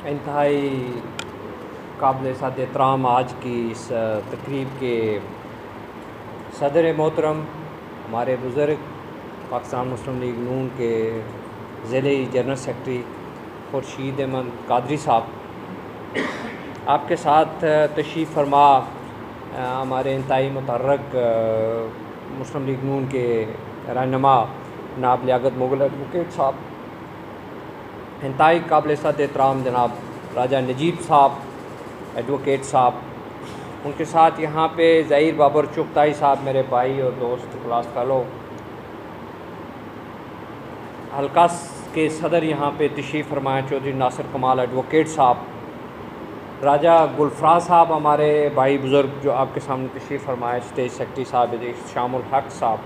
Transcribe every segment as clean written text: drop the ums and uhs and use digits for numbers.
इंतहाई काबिल साद एहतराम आज की इस तकरीब के सदर मोहतरम हमारे बुज़ुर्ग पाकिस्तान मुस्लिम लीग नून के ज़िले जनरल सेक्रेटरी खुर्शीद अहमद कादरी साहब, आपके साथ तशरीफ़ फरमा हमारे इंतहाई मुतर्रक मुस्लिम लीग नून के रहनुमा जनाब लियाकत मुग़ल एडवोकेट साहब, इंतहाई काबिल साद एहतराम जनाब राजा नजीब साहब एडवोकेट साहब, उनके साथ यहाँ पे ज़हीर बाबर चुगताई साहब मेरे भाई और दोस्त क्लास फेलो, हल्का के सदर यहाँ पे तशरीफ़ फरमाए चौधरी नासिर कमाल एडवोकेट साहब, राजा गुलफराज साहब हमारे भाई बुज़ुर्ग जो आपके सामने तशरीफ़ फरमाए, स्टेज सेक्रेटरी साहब शामुल हक साहब,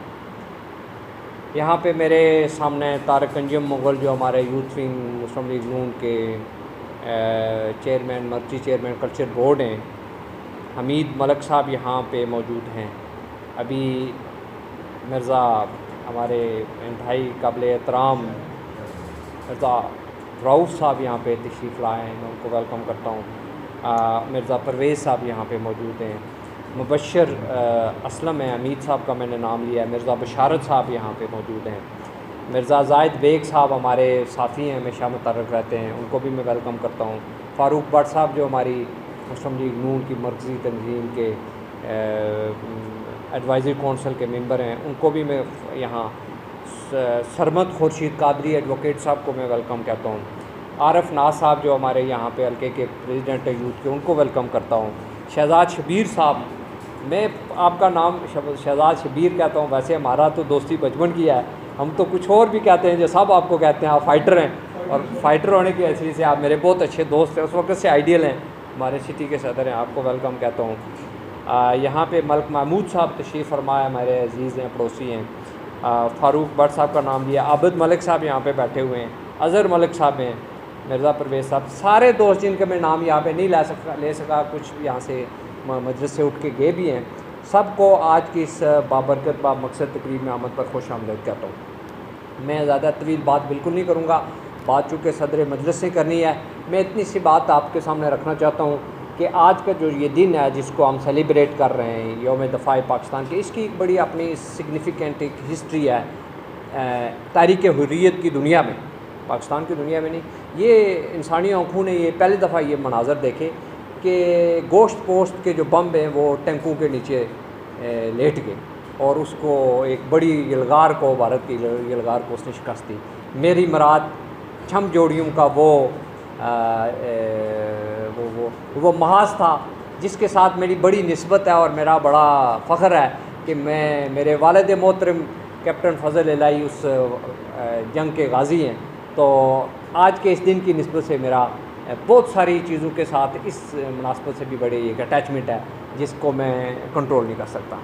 यहाँ पे मेरे सामने तारक अंजुम मुग़ल जो हमारे यूथ विंग मुस्लिम लीग नून के चेयरमैन मर्ची चेयरमैन कल्चर बोर्ड हैं, हमीद मलक साहब यहाँ पे मौजूद हैं। अभी मिर्ज़ा हमारे इंतहाई काबिल एहतराम मिर्ज़ा रऊफ़ साहब यहाँ पे तशरीफ़ लाए हैं, मैं उनको वेलकम करता हूँ। मिर्ज़ा परवेज़ साहब यहाँ पे मौजूद हैं, मुबशर असलम है, हमीद साहब का मैंने नाम लिया है, मिर्ज़ा बशारत साहब यहाँ पे मौजूद हैं, मिर्ज़ा ज़ाहिद बेग साहब हमारे साथी हैं, हमेशा मुतर्रफ रहते हैं, उनको भी मैं वेलकम करता हूँ। फ़ारूक भट्ट साहब जो हमारी मुस्लिम लीग नून की मरकज़ी तंजीम के एडवाइज़री कौंसल के मेंबर हैं, उनको भी मैं यहाँ सरमद खुर्शीद कादरी एडवोकेट साहब को मैं वेलकम कहता हूँ। आरफ नाज साहब जो हमारे यहाँ पे हल्के के प्रेसिडेंट है यूथ के, उनको वेलकम करता हूँ। शहजाद शबीर साहब, मैं आपका नाम शहजाद शबीर कहता हूँ, वैसे हमारा तो दोस्ती बचपन की है, हम तो कुछ और भी कहते हैं जो सब आपको कहते हैं, आप फ़ाइटर हैं और फाइटर होने की हैसियत से आप मेरे बहुत अच्छे दोस्त हैं, उस वक्त से आइडियल हैं, हमारे सिटी के सदर हैं, आपको वेलकम कहता हूँ। यहाँ पे मलिक महमूद साहब तशरीफ़ फरमाए, हमारे अजीज़ हैं, पड़ोसी हैं। फ़ारूक भट्ट साहब का नाम लिया, आबिद मलिक साहब यहाँ पे बैठे हुए हैं, अज़हर मलिक साहब हैं, मिर्ज़ा परवेज़ साहब, सारे दोस्त जिनके मैं नाम यहाँ पे नहीं ले सका, कुछ यहाँ से मजलिस से उठ के गए भी हैं, सबको आज की इस बाबरकत मकसद तकरीब में आमद पर खुश आमदीद कहता हूँ। मैं ज़्यादा तवील बात बिल्कुल नहीं करूँगा, बात चूँकि सदर मजलिस से करनी है, मैं इतनी सी बात आपके सामने रखना चाहता हूँ कि आज का जो ये दिन है जिसको हम सेलिब्रेट कर रहे हैं, यौम दफ़ाए पाकिस्तान के, इसकी एक बड़ी अपनी सिग्निफ़िकेंट एक हिस्ट्री है तारीख़ हुर्रियत की दुनिया में, पाकिस्तान की दुनिया में नहीं। ये इंसानी आँखों ने ये पहली दफ़ा ये मनाज़र देखे कि गोश्त पोस्ट के जो बम हैं वो टैंकों के नीचे लेट गए और उसको एक बड़ी यलगार को, भारत की यलगार को उसने शिकस्त दी। मेरी मुराद छम जोड़ियों का वो महाज था जिसके साथ मेरी बड़ी निस्बत है और मेरा बड़ा फ़ख्र है कि मेरे वालिद मोहतरम कैप्टन फ़ज़ल इलाही उस जंग के गाज़ी हैं। तो आज के इस दिन की निस्बत से मेरा बहुत सारी चीज़ों के साथ इस मुनासबत से भी बड़ी एक अटैचमेंट है जिसको मैं कंट्रोल नहीं कर सकता।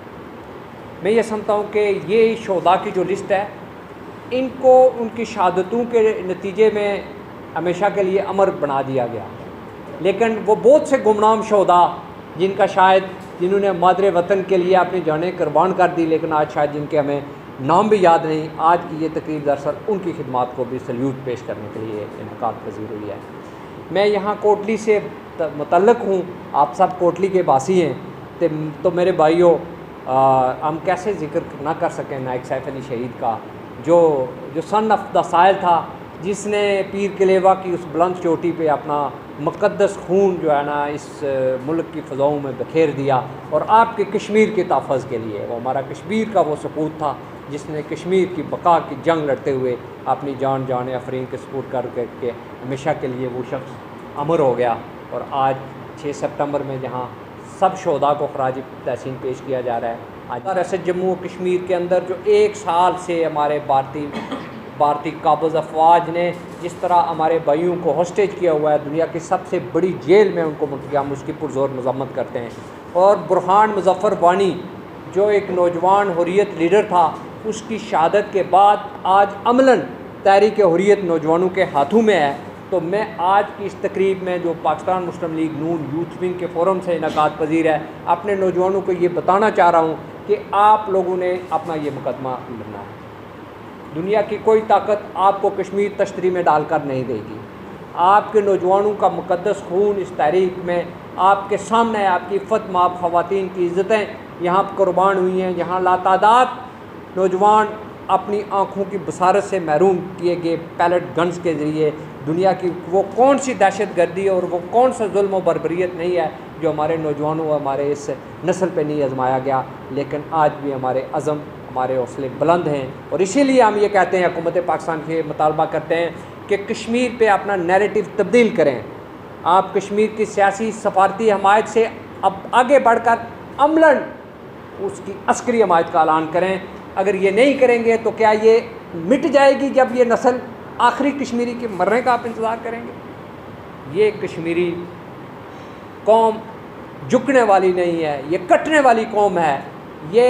मैं ये समझता हूँ कि ये शोहदा की जो लिस्ट है, इनको उनकी शहादतों के नतीजे में हमेशा के लिए अमर बना दिया गया, लेकिन वो बहुत से गुमनाम शोहदा जिन्होंने मादरे वतन के लिए अपनी जानें कुर्बान कर दी, लेकिन आज शायद जिनके हमें नाम भी याद नहीं, आज की ये तकरीब दरअसल उनकी खिदमात को भी सल्यूट पेश करने के लिए इनेकाद पज़ीर हुई है। मैं यहाँ कोटली से मुतल्लक हूँ, आप सब कोटली के बासी हैं, तो मेरे भाइयों, हम कैसे ज़िक्र ना कर सकें नायक सैफ अली शहीद का, जो सन ऑफ द साइल था, जिसने पीर कलेवा की उस बुलंद चोटी पे अपना मुक़द्दस खून जो है ना इस मुल्क की फ़ज़ाओं में बखेर दिया और आपके कश्मीर के तहफ़्फ़ुज़ के लिए, वो हमारा कश्मीर का वो सपूत था जिसने कश्मीर की बका की जंग लड़ते हुए अपनी जान अफरीन के सपूत करके हमेशा के लिए वो शख्स अमर हो गया। और आज 6 सितंबर में जहाँ सब शोहदा को ख़राज तहसीन पेश किया जा रहा है, आज ऐसे जम्मू कश्मीर के अंदर जो 1 साल से हमारे भारतीय काबिज़ अफवाज ने जिस तरह हमारे भाइयों को हॉस्टेज किया हुआ है, दुनिया की सबसे बड़ी जेल में उनको मुंतकिल, हम उसकी पुरज़ोर मज़म्मत करते हैं। और बुरहान मुज़फ़्फ़र वानी जो एक नौजवान हुर्रियत लीडर था, उसकी शहादत के बाद आज अमलन तहरीक हुर्रियत नौजवानों के हाथों में है। तो मैं आज की इस तकरीब में जो पाकिस्तान मुस्लिम लीग नून यूथ विंग के फ़ोरम से इनेकाद पज़ीर है, अपने नौजवानों को ये बताना चाह रहा हूँ कि आप लोगों ने अपना ये मुकदमा लड़ना है। दुनिया की कोई ताकत आपको कश्मीर तश्तरी में डालकर नहीं देगी। आपके नौजवानों का मुक़द्दस खून इस तारीख में आपके सामने है। आपकी इफ़्फ़त माब ख़वातीन की इज़्ज़तें यहाँ कुर्बान हुई हैं, जहाँ लातादाद नौजवान अपनी आँखों की बसारत से महरूम किए गए पैलेट गन्स के ज़रिए। दुनिया की वो कौन सी दहशतगर्दी और वो कौन सा जुल्म व बर्बरियत नहीं है जो हमारे नौजवानों हमारे इस नस्ल पे नहीं आजमाया गया। लेकिन आज भी हमारे अज़म हमारे हौसले बुलंद हैं और इसीलिए हम ये कहते हैं, हुकूमत पाकिस्तान से मुतालबा करते हैं कि कश्मीर पे अपना नैरेटिव तब्दील करें। आप कश्मीर की सियासी सफारती हमायत से अब आगे बढ़कर अमलन उसकी अस्करी हमायत का ऐलान करें। अगर ये नहीं करेंगे तो क्या ये मिट जाएगी जब ये नस्ल आखिरी कश्मीरी के मरने का आप इंतज़ार करेंगे? ये कश्मीरी कौम झुकने वाली नहीं है, ये कटने वाली कौम है। ये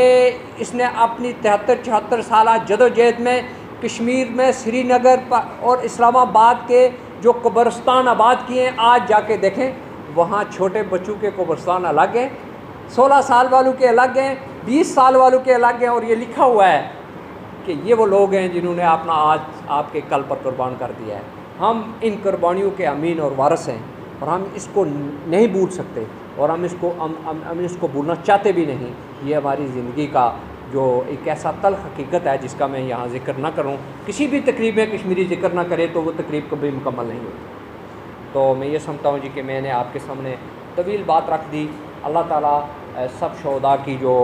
इसने अपनी 73-74 साल जदोजहद में कश्मीर में श्रीनगर और इस्लामाबाद के जो कब्रिस्तान आबाद किए हैं, आज जाके देखें वहाँ छोटे बच्चों के कब्रिस्तान अलग हैं, 16 साल वालों के अलग हैं, 20 साल वालों के अलग हैं। और ये लिखा हुआ है कि ये वो लोग हैं जिन्होंने अपना आज आपके कल पर कुर्बान कर दिया है। हम इन कुर्बानियों के अमीन और वारिस हैं और हम इसको नहीं भूल सकते और हम इसको भूलना चाहते भी नहीं। ये हमारी ज़िंदगी का जो एक ऐसा तल्ख़ हकीकत है जिसका मैं यहाँ ज़िक्र ना करूँ, किसी भी तकरीब में कश्मीरी ज़िक्र ना करे तो वो तकरीब कभी मुकम्मल नहीं होती। तो मैं ये समझता हूँ जी कि मैंने आपके सामने तवील बात रख दी। अल्लाह ताला सब शोहदा की जो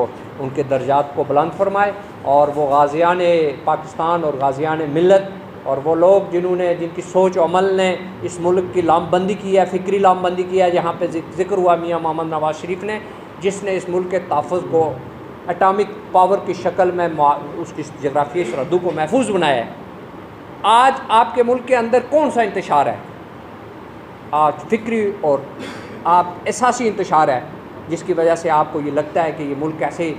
उनके दर्जात को बुलंद फरमाए और वो गाज़ियान पाकिस्तान और गाज़ियान मिल्लत और वो लोग जिनकी सोच और अमल ने इस मुल्क की लामबंदी की है, फ़िक्री लामबंदी की है। जहाँ पे ज़िक्र हुआ मियाँ मोहम्मद नवाज़ शरीफ ने, जिसने इस मुल्क के तहफ़्फ़ुज़ को एटॉमिक पावर की शक्ल में उसकी जग़राफ़ियाई सरहदों को महफूज बनाया है। आज आपके मुल्क के अंदर कौन सा इंतशार है? आज फ़िक्री और आप एहसासी इंतशार है जिसकी वजह से आपको ये लगता है कि ये मुल्क कैसे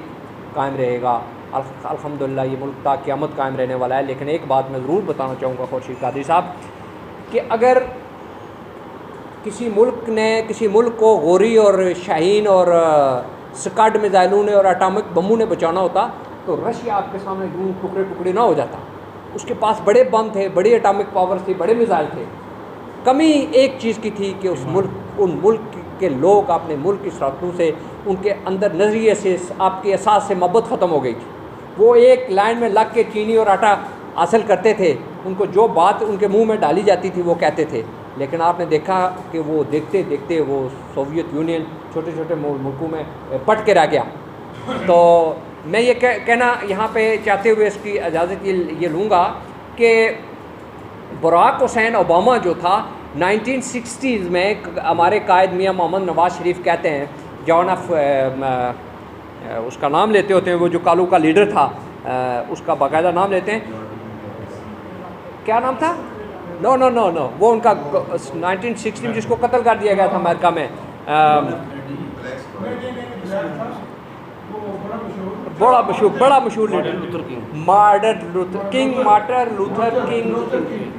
कायम रहेगा। अल्हम्दुलिल्लाह ये मुल्क ता क़यामत कायम रहने वाला है। लेकिन एक बात मैं ज़रूर बताना चाहूँगा खुर्शीद कादरी साहब कि अगर किसी मुल्क को गोरी और शाहीन और स्कड मिज़ाइलों ने और एटॉमिक बमों ने बचाना होता तो रशिया आपके सामने यूँ टुकड़े टुकड़े ना हो जाता। उसके पास बड़े बम थे, बड़ी एटॉमिक पावर्स थी, बड़े मिज़ाइल थे। कमी एक चीज़ की थी कि उन मुल्क के लोग अपने मुल्क की सरहदों से, उनके अंदर नज़रिए से, आपके एहसास से मोहब्बत ख़त्म हो गई थी। वो एक लाइन में लग के चीनी और आटा हासिल करते थे। उनको जो बात उनके मुंह में डाली जाती थी वो कहते थे। लेकिन आपने देखा कि वो देखते देखते वो सोवियत यूनियन छोटे छोटे मुल्कों में पट के रह गया। तो मैं ये कहना यहाँ पे चाहते हुए इसकी इजाज़त ये लूँगा कि बराक हुसैन ओबामा जो था 1960s में हमारे कायद मियाँ मोहम्मद नवाज़ शरीफ कहते हैं, जॉन ऑफ उसका नाम लेते होते हैं, वो जो कालू का लीडर था उसका बाकायदा नाम लेते हैं, क्या नाम था? नो वो उनका 1960 में जिसको कत्ल कर दिया गया था अमेरिका में, बड़ा मशहूर leader Martin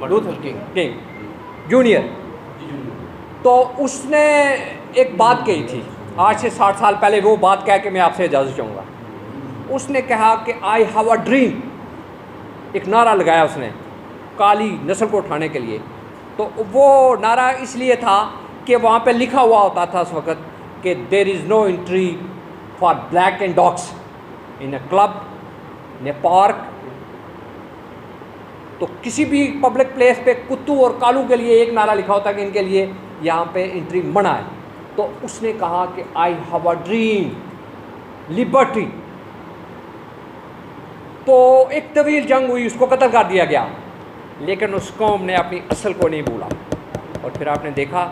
Luther king junior. तो उसने एक बात कही थी आज से 60 साल पहले, वो बात कह के मैं आपसे इजाज़त चाहूँगा। उसने कहा कि आई हैव अ ड्रीम, एक नारा लगाया उसने काली नस्ल को उठाने के लिए। तो वो नारा इसलिए था कि वहाँ पे लिखा हुआ होता था उस वक़्त कि there is no entry for black and dogs in a club in a park. तो किसी भी पब्लिक प्लेस पे कुत्तू और कालू के लिए एक नारा लिखा होता कि इनके लिए यहाँ पे एंट्री मना है। तो उसने कहा कि I have a dream liberty. तो एक तवील जंग हुई, उसको कत्ल कर दिया गया, लेकिन उस कौम ने अपनी असल को नहीं भूला। और फिर आपने देखा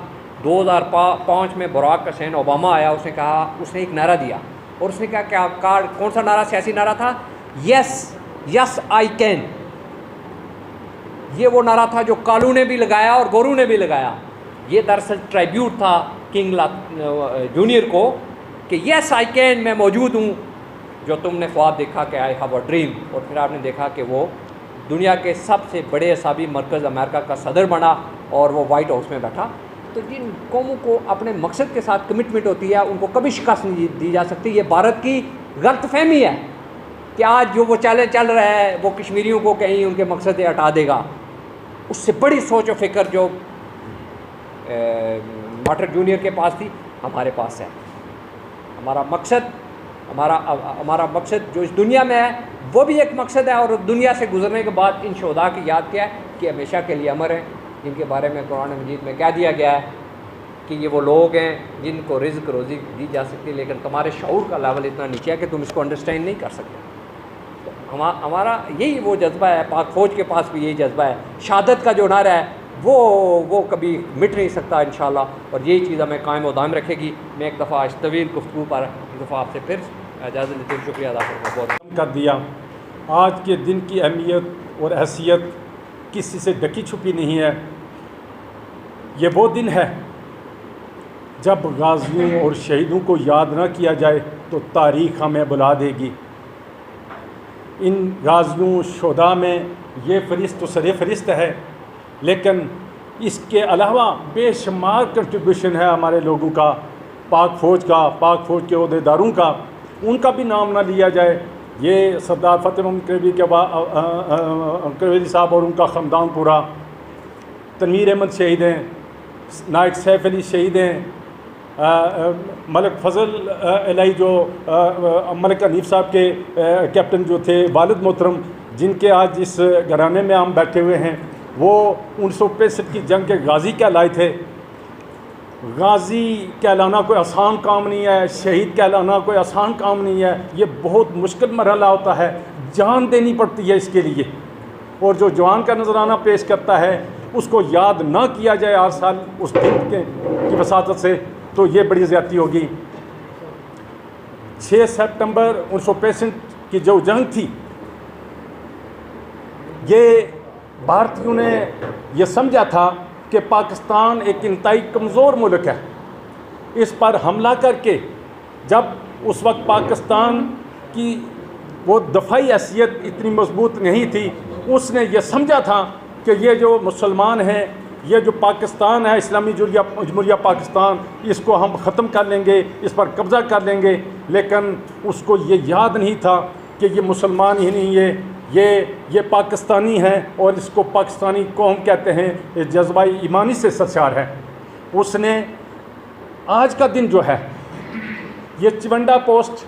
2005 में बराक हुसैन ओबामा आया, उसने एक नारा दिया और उसने कहा क्या कौन सा नारा, सियासी नारा था? Yes I can. ये वो नारा था जो कालू ने भी लगाया और गोरू ने भी लगाया। ये दरअसल ट्रिब्यूट था किंग जूनियर को कि यस आई कैन, मैं मौजूद हूँ, जो तुमने ख्वाब देखा कि आई हैव अ ड्रीम। और फिर आपने देखा कि वो दुनिया के सबसे बड़े असाबी मरकज़ अमेरिका का सदर बना और वो वाइट हाउस में बैठा। तो जिन कौमों को अपने मकसद के साथ कमिटमेंट होती है उनको कभी शिकस्त नहीं दी जा सकती। ये भारत की गलतफहमी है कि आज जो वो चल रहा है वो कश्मीरियों को कहीं उनके मकसद से हटा देगा। उससे बड़ी सोच और फिक्र जो माटर जूनियर के पास थी, हमारे पास है। हमारा मकसद जो इस दुनिया में है वो भी एक मकसद है, और दुनिया से गुजरने के बाद इन शोधा की याद क्या है कि हमेशा के लिए अमर हैं, जिनके बारे में कुरान मजीद में कह दिया गया है कि ये वो लोग हैं जिनको रिज़्क़ रोज़ी दी जा सकती है, लेकिन तुम्हारे शऊर का लेवल इतना नीचे है कि तुम इसको अंडरस्टैंड नहीं कर सकते। तो हमारा यही वो जज्बा है, पाक फ़ौज के पास भी यही जज्बा है, शहादत का जो नारा है वो कभी मिट नहीं सकता इंशाअल्लाह, और यही चीज़ हमें कायम और दायम रखेगी। मैं एक दफ़ा इस तवील गुफ्तगू पर एक दफ़ा आपसे फिर इजाज़त लेते हुए शुक्रिया अदा करता हूँ। बहुत कर दिया। आज के दिन की अहमियत और हैसियत किसी से ढकी छुपी नहीं है। ये वो दिन है जब गाज़ियों और शहीदों को याद ना किया जाए तो तारीख़ हमें बुला देगी। इन गाज़ियों शुहदा में ये फ़रिश्त तो सरे फ़रिश्त है, लेकिन इसके अलावा बेशुमार कंट्रीब्यूशन है हमारे लोगों का, पाक फ़ौज का, पाक फ़ौज के अहदेदारों का। उनका भी नाम ना लिया जाए। ये सरदार फ़तेह मोहम्मद करवी के करवी साहब और उनका ख़ानदान पूरा, तनवीर अहमद शहीद हैं, नायक सैफ अली शहीद हैं, मलिक फ़ज़ल इलाही जो मलिक हनीफ़ साहब के कैप्टन जो थे, वालिद मोहतरम, जिनके आज इस घराने में हम बैठे हुए हैं, वो 1965 की जंग के गाज़ी कहलाए थे। गाज़ी कहलाना कोई आसान काम नहीं है, शहीद कहलाना कोई आसान काम नहीं है। ये बहुत मुश्किल मरहला होता है, जान देनी पड़ती है इसके लिए। और जो जवान का नजराना पेश करता है उसको याद ना किया जाए हर साल उस दिन की वसातत से, तो ये बड़ी ज़्यादती होगी। 6 सितंबर 1965 की जो जंग थी, ये भारतीयों ने यह समझा था कि पाकिस्तान एक इंतहाई कमज़ोर मुल्क है। इस पर हमला करके, जब उस वक्त पाकिस्तान की वो दफ़ाई हैसियत इतनी मजबूत नहीं थी, उसने ये समझा था कि ये जो मुसलमान हैं, ये जो पाकिस्तान है, इस्लामी जमहूरिया पाकिस्तान, इसको हम ख़त्म कर लेंगे, इस पर कब्ज़ा कर लेंगे। लेकिन उसको ये याद नहीं था कि ये मुसलमान ही नहीं है, ये पाकिस्तानी है और इसको पाकिस्तानी कौम कहते हैं। ये जज्बा ईमानी से सरशार है। उसने आज का दिन जो है, ये चिवंडा पोस्ट,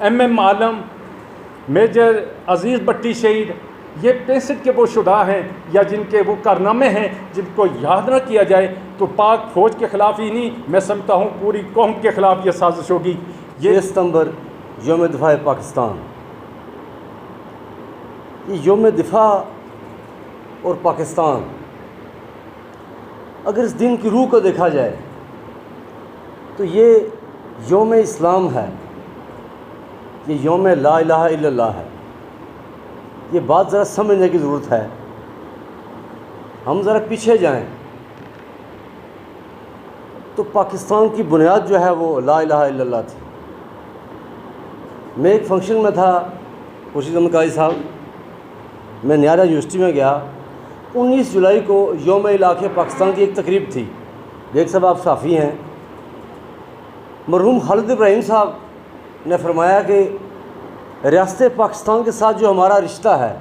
MM आलम, मेजर अजीज़ भट्टी शहीद, ये 65 के वो शुदा हैं या जिनके वो कारनामे हैं जिनको याद ना किया जाए तो पाक फ़ौज के ख़िलाफ़ ही नहीं, मैं समझता हूँ पूरी कौम के ख़िलाफ़ ये साजिश होगी। ये 6 सितंबर यौम दिफ़ा पाकिस्तान, ये यौम दिफ़ा और पाकिस्तान, अगर इस दिन की रूह को देखा जाए तो ये यौम इस्लाम है, ये यौम ला इलाहा इल्लल्लाह है। ये बात ज़रा समझने की ज़रूरत है। हम ज़रा पीछे जाएं तो पाकिस्तान की बुनियाद जो है वो ला इलाहा इल्लल्लाह थी। मैं एक फंक्शन में था, खुर्शीद अहमद काजी साहब, मैं न्यारा यूनिवर्सिटी में गया। 19 जुलाई को यौम इलाक़े पाकिस्तान की एक तकरीब थी। देख साहब आप साफ़ी हैं, मरहूम खालिद इब्राहिम साहब ने फरमाया कि रियासत पाकिस्तान के साथ जो हमारा रिश्ता है,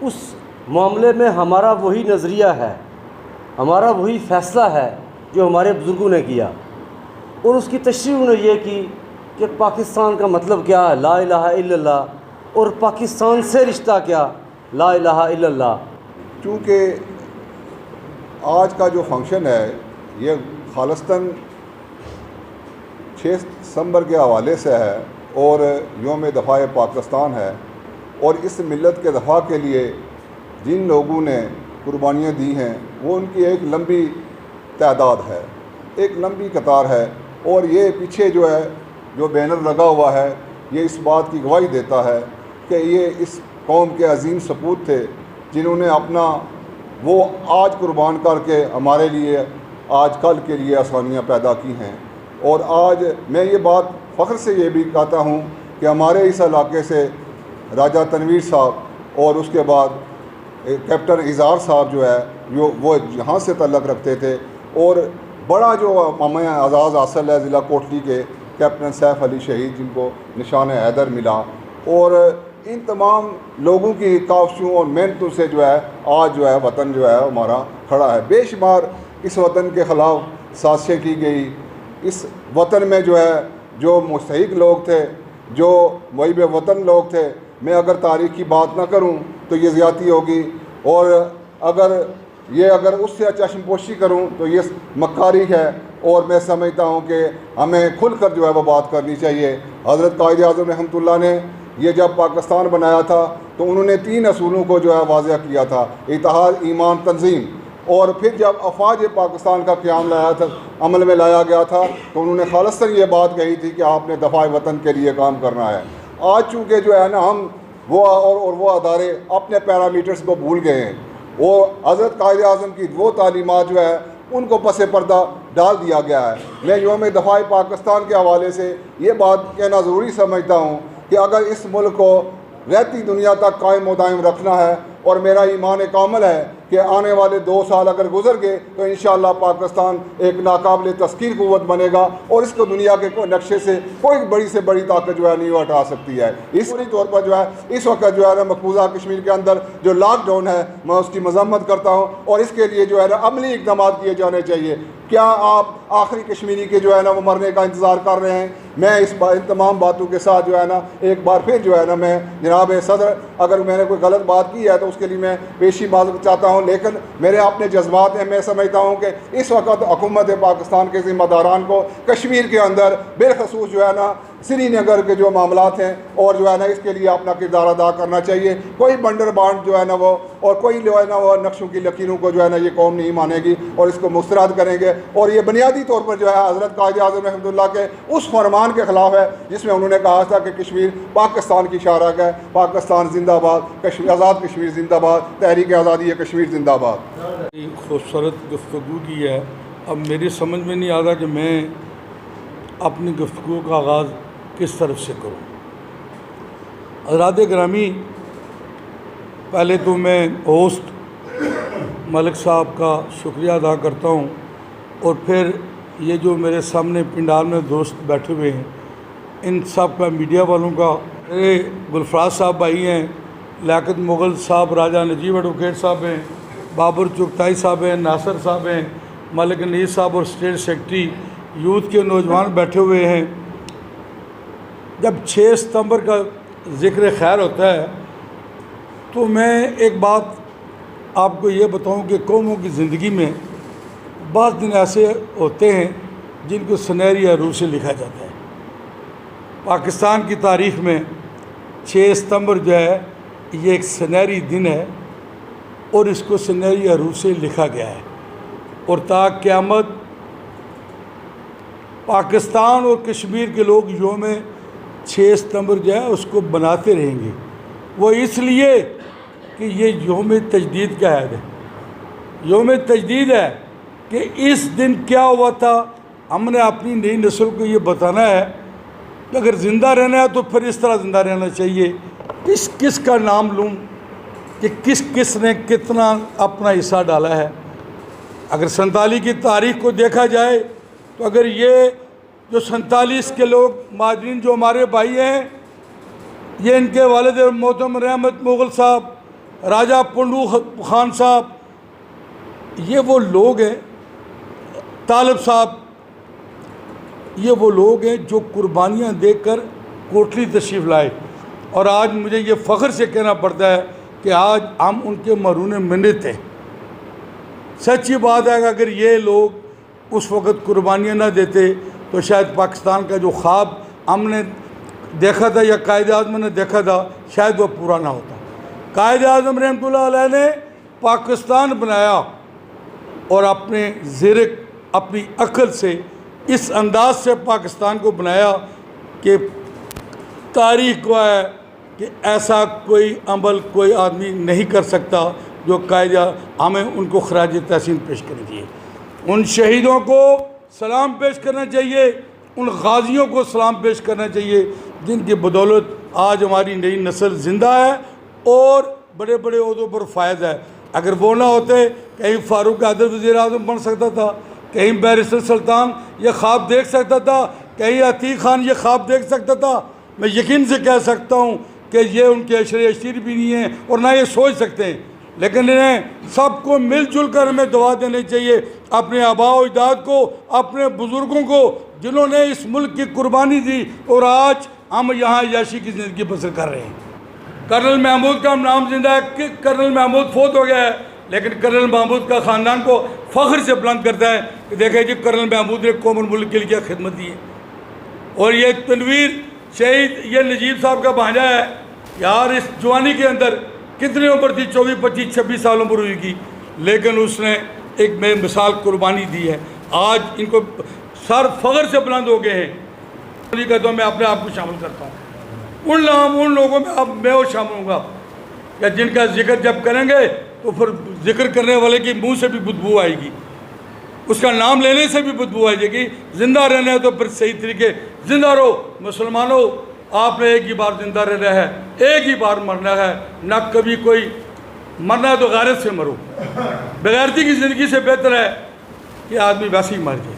उस मामले में हमारा वही नज़रिया है, हमारा वही फ़ैसला है जो हमारे बुज़ुर्गों ने किया। और उसकी तशरीह उन्होंने ये की कि पाकिस्तान का मतलब क्या है, ला इलाहा इल्लल्लाह, और पाकिस्तान से रिश्ता क्या, ला इलाहा इल्लल्लाह। चूँकि आज का जो फंक्शन है ये खालिस्तान 6 सितंबर के हवाले से है और यौम दफ़ा पाकिस्तान है, और इस मिलत के दफ़ा के लिए जिन लोगों ने कुर्बानियाँ दी हैं वो उनकी एक लंबी तादाद है, एक लंबी कतार है। और ये पीछे जो है जो बैनर लगा हुआ है, ये इस बात की गवाही देता है कि ये इस कौम के अजीम सपूत थे जिन्होंने अपना वो आज कुर्बान करके हमारे लिए आज कल के लिए आसानियाँ पैदा की हैं। और आज मैं ये बात फ़ख्र से ये भी कहता हूँ कि हमारे इस इलाके से राजा तनवीर साहब और उसके बाद कैप्टन इज़ार साहब जो है वो यहाँ से तल्लक़ रखते थे, और बड़ा जो हमें आज़ाज़ हासिल है ज़िला कोटली के कैप्टन सैफ अली शहीद जिनको निशान हैदर मिला। और इन तमाम लोगों की काविशों और मेहनतों से जो है आज जो है वतन जो है हमारा खड़ा है। बेशुमार इस वतन के ख़िलाफ़ साजिशें की गई। इस वतन में जो है जो मुस्तहिक लोग थे, जो मुहिब वतन लोग थे, मैं अगर तारीख़ की बात ना करूं तो ये ज़्यादती होगी, और अगर उससे चश्मपोशी करूं तो ये मक्कारी है। और मैं समझता हूं कि हमें खुल कर जो है वो बात करनी चाहिए। हज़रत कायद आज़म रहमतुल्लाह ने ये जब पाकिस्तान बनाया था तो उन्होंने 3 असूलों को जो है वाज़ह किया था, इत्तेहाद, ईमान, तंज़ीम। और फिर जब अफवाज पाकिस्तान का क़याम लाया था, अमल में लाया गया था, तो उन्होंने खालिसन ये बात कही थी कि आपने दफ़ाए वतन के लिए काम करना है। आज चूँकि जो है ना हम वो अदारे अपने पैरामीटर्स को भूल गए हैं। वो हज़रत कायद आज़म की वो तालीमात जो है उनको पसे पर्दा डाल दिया गया है। मैं यौम दफ़ाए पाकिस्तान के हवाले से ये बात कहना ज़रूरी समझता हूँ कि अगर इस मुल्क को रहती दुनिया तक कायम व दायम रखना है, और मेरा ईमान कामिल है कि आने वाले 2 साल अगर गुजर गए तो इंशाअल्लाह पाकिस्तान एक नाकाबिल तस्कीर क़ुव्वत बनेगा, और इसको दुनिया के कोई नक्शे से कोई बड़ी से बड़ी ताकत जो है नहीं हटा सकती है। इस तौर पर जो है इस वक्त जो है ना मकबूजा कश्मीर के अंदर जो लॉकडाउन है, मैं उसकी मजम्मत करता हूँ, और इसके लिए जो है ना अमली इक़दाम किए जाने चाहिए। क्या आप आखिरी कश्मीरी के जो है ना वो मरने का इंतज़ार कर रहे हैं? मैं इन तमाम बातों के साथ जो है ना एक बार फिर जो है ना मैं जनाब सदर, अगर मैंने कोई गलत बात की है तो उसके लिए मैं पेशी माज़रत चाहता हूँ, लेकिन मेरे अपने जज्बात हैं। मैं समझता हूँ कि इस वक्त हुकूमत पाकिस्तान के ज़िम्मेदारान को कश्मीर के अंदर बिलखसूस जो है ना श्रीनगर के जो मामलात हैं और जो है ना इसके लिए अपना किरदार अदा करना चाहिए। कोई बंडर बांड जो है ना वो और कोई जो है ना वो नक्शों की लकीरों को जो है ना ये कौम नहीं मानेगी और इसको मुस्तरद करेंगे। और ये बुनियादी तौर पर जो है हज़रत कायद आज़म रहमतुल्लाह के उस फरमान के ख़िलाफ़ है जिसमें उन्होंने कहा था कि कश्मीर पाकिस्तान की शारक है, पाकिस्तान जिंदाबाद, कश्मीर आज़ाद, कश्मीर जिंदाबाद, तहरीक आज़ादी है कश्मीर जिंदाबाद। खूबसूरत गुफ्तगू की है। अब मेरी समझ में नहीं आता कि मैं अपनी गुफ्तगू का आगाज़ किस तरफ से करूं। हज़रात ग्रामी, पहले तो मैं होस्ट मलिक साहब का शुक्रिया अदा करता हूं, और फिर ये जो मेरे सामने पिंडाल में दोस्त बैठे हुए हैं, इन सब का, मीडिया वालों का, मेरे गुलफराज साहब भाई हैं, लियाकत मुग़ल साहब, राजा नजीब एडवोकेट साहब हैं, बाबर चुगताई साहब हैं, नासिर साहब हैं, मलिक नीर साहब और स्टेट सेक्रेटरी यूथ के नौजवान बैठे हुए हैं। जब 6 सितंबर का ज़िक्र खैर होता है तो मैं एक बात आपको ये बताऊं कि कौमों की ज़िंदगी में बाज़ दिन ऐसे होते हैं जिनको सुनहरी रूप से लिखा जाता है। पाकिस्तान की तारीख़ में 6 सितंबर जो है ये एक सुनहरी दिन है और इसको सुनहरी रूप से लिखा गया है, और ता क़यामत पाकिस्तान और कश्मीर के लोग यौम 6 सितंबर जो है उसको बनाते रहेंगे। वो इसलिए कि ये यौम तजदीद का है, यौम तजदीद है कि इस दिन क्या हुआ था। हमने अपनी नई नस्ल को ये बताना है कि अगर ज़िंदा रहना है तो फिर इस तरह ज़िंदा रहना चाहिए। किस का नाम लूँ कि किस ने कितना अपना हिस्सा डाला है। अगर 47 की तारीख़ को देखा जाए तो अगर ये जो 47 के लोग माजरीन जो हमारे भाई हैं, ये इनके वालिद मोहतरम रहमत मुग़ल साहब, राजा पंडू खान साहब, ये वो लोग हैं, तालिब साहब, ये वो लोग हैं जो कुर्बानियाँ देकर कोठरी तशरीफ़ लाए। और आज मुझे ये फ़ख्र से कहना पड़ता है कि आज हम उनके मरून मिन्नत थे। सच्ची बात है कि अगर ये लोग उस वक़्त कुर्बानियाँ ना देते तो शायद पाकिस्तान का जो ख्वाब हमने देखा था या कायद आज़म ने देखा था शायद वो पूरा ना होता। कायद आज़म रहमतुल्लाह अलैह ने पाकिस्तान बनाया और अपने ज़िरक, अपनी अक्ल से इस अंदाज से पाकिस्तान को बनाया कि तारीख़ को है कि ऐसा कोई अमल कोई आदमी नहीं कर सकता जो कायदा। हमें उनको खराज तहसीन पेश करनी चाहिए, उन शहीदों को सलाम पेश करना चाहिए, उन गाजियों को सलाम पेश करना चाहिए जिनकी बदौलत आज हमारी नई नस्ल ज़िंदा है और बड़े बड़े ओहदों पर फायद है। अगर वो ना होते कहीं फ़ारूक हैदर वज़ीर आज़म बन सकता था, कहीं बैरिस्टर सुल्तान ये ख्वाब देख सकता था, कहीं अतीक खान ये ख्वाब देख सकता था। मैं यकीन से कह सकता हूँ कि ये उनके अशरे अशीर भी नहीं हैं और ना ये सोच सकते हैं, लेकिन इन्हें सबको मिलजुल कर हमें दुआ देनी चाहिए, अपने आबाओ अजदाद को, अपने बुज़ुर्गों को जिन्होंने इस मुल्क की कुर्बानी दी और आज हम यहाँ याशी की ज़िंदगी बसर कर रहे हैं। कर्नल महमूद का नाम जिंदा है कि कर्नल महमूद फौत हो गया है, लेकिन कर्नल महमूद का ख़ानदान को फ़ख्र से बुलंद करता है कि देखें जी कर्नल महमूद ने कौम और मुल्क के लिए क्या खिदमत दी है। और ये तनवीर शहीद ये नजीब साहब का भांजा है यार, इस जवानी के अंदर कितनी उम्र थी, 24, 25, 26 साल उम्र हुई की, लेकिन उसने एक मिसाल कुर्बानी दी है। आज इनको सर फ़ख्र से बुलंद हो गए हैं। कहता हूँ मैं अपने आप को शामिल करता हूँ उन लोगों में, अब मैं वो शामिल होऊंगा या जिनका जिक्र जब करेंगे तो फिर जिक्र करने वाले की मुंह से भी बदबू आएगी, उसका नाम लेने से भी बदबू आ जाएगी। जिंदा रहना है तो फिर सही तरीके जिंदा रहो। मुसलमानों, आपने एक ही बार जिंदा रहना है, एक ही बार मरना है, ना कभी कोई मरना है तो गैरत से मरो। बेगैरती की ज़िंदगी से बेहतर है कि आदमी वैसे ही मर जाए।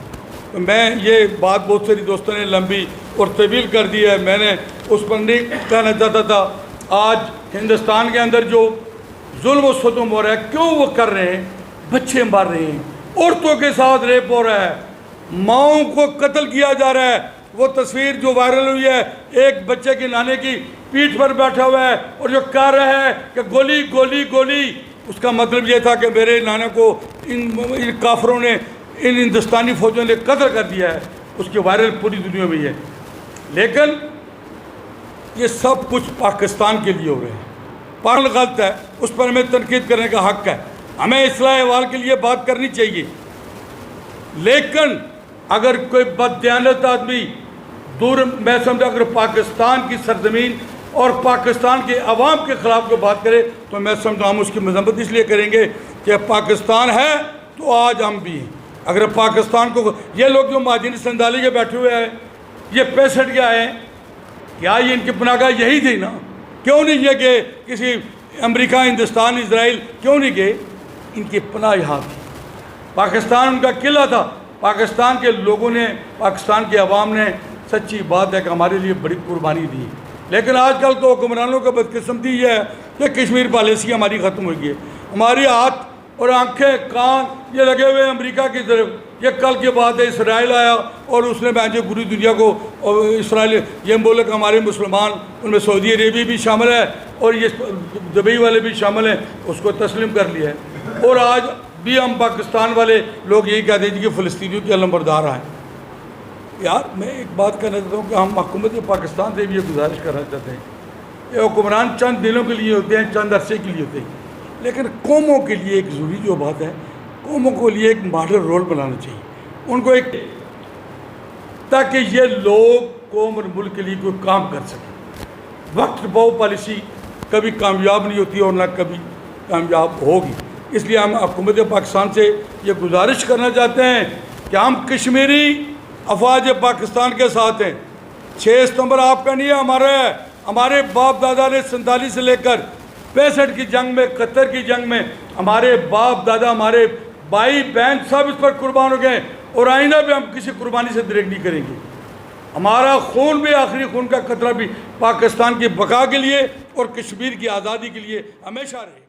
तो मैं ये बात बहुत सारी दोस्तों ने लंबी और तवील कर दी है, मैंने उस पर नहीं कहना चाहता था। आज हिंदुस्तान के अंदर जो जुल्म व सितम हो रहा है, क्यों वो कर रहे हैं? बच्चे मर रहे हैं, औरतों के साथ रेप हो रहा है, माओं को कत्ल किया जा रहा है। वो तस्वीर जो वायरल हुई है, एक बच्चे की नाने की पीठ पर बैठा हुआ है और जो कह रहा है कि गोली गोली गोली, उसका मतलब ये था कि मेरे नाने को इन काफरों ने, इन हिंदुस्तानी फौजों ने कत्ल कर दिया है। उसकी वायरल पूरी दुनिया में है। लेकिन ये सब कुछ पाकिस्तान के लिए हो रहे हैं। पाकिस्तान गलत है, उस पर हमें तनकीद करने का हक़ है, हमें इस्लाह अहवाल के लिए बात करनी चाहिए। लेकिन अगर कोई बददियानत आदमी दूर, मैं समझा अगर पाकिस्तान की सरजमीन और पाकिस्तान के अवाम के ख़िलाफ़ को बात करे तो मैं समझा हम उसकी मजम्मत इसलिए करेंगे कि पाकिस्तान है तो आज हम भी हैं। अगर पाकिस्तान को ये लोग जो महाजिन संदाली के बैठे हुए हैं, ये 65 के आए हैं, क्या ये इनकी पनाहगाह यही थी ना? क्यों नहीं ये गए किसी अमेरिका, हिंदुस्तान, इजराइल, क्यों नहीं गए? इनकी पनाह यहाँ थी। पाकिस्तान उनका किला था। पाकिस्तान के लोगों ने, पाकिस्तान के अवाम ने, सच्ची बात है कि हमारे लिए बड़ी कुर्बानी दी। लेकिन आजकल तो हुक्मरानों का बदकिस्मती ये है कि कश्मीर पॉलिसी हमारी ख़त्म हो गई है। हमारी हाथ और आंखें, कान ये लगे हुए हैं अमेरिका की तरफ। ये कल की बात है, इसराइल आया और उसने जो पूरी दुनिया को, और इसराइल ये मुल्क हमारे मुसलमान, उनमें सऊदी अरेबिया भी शामिल है और ये दुबई वाले भी शामिल हैं, उसको तस्लीम कर लिया है। और आज भी हम पाकिस्तान वाले लोग यही कहते हैं कि फ़लस्तीनियों के अलमबरदार आए। यार मैं एक बात कहना चाहता हूँ कि हम हुकूमत पाकिस्तान से भी ये गुजारिश करना चाहते हैं, ये हुक्मरान चंद दिनों के लिए होते हैं, चंद अरसे के लिए होते हैं, लेकिन कौमों के लिए एक ज़रूरी जो बात है, कौमों को लिए एक मॉडल रोल बनाना चाहिए उनको, एक ताकि ये लोग कौम और मुल्क के लिए कोई काम कर सकें। वक्त बहु पॉलिसी कभी कामयाब नहीं होती और ना कभी कामयाब होगी। इसलिए हम हुकूमत पाकिस्तान से ये गुजारिश करना चाहते हैं कि हम कश्मीरी अफवाज पाकिस्तान के साथ हैं। 6 सितंबर आपका नहीं है, हमारा है। हमारे बाप दादा ने 47 से लेकर 65 की जंग में, 71 की जंग में हमारे बाप दादा, हमारे भाई बहन सब इस पर कुर्बान हो गए और आइंदा भी हम किसी कुर्बानी से दरेक नहीं करेंगे। हमारा खून भी, आखिरी खून का कतरा भी पाकिस्तान की बका के लिए और कश्मीर की आज़ादी के लिए हमेशा रहे।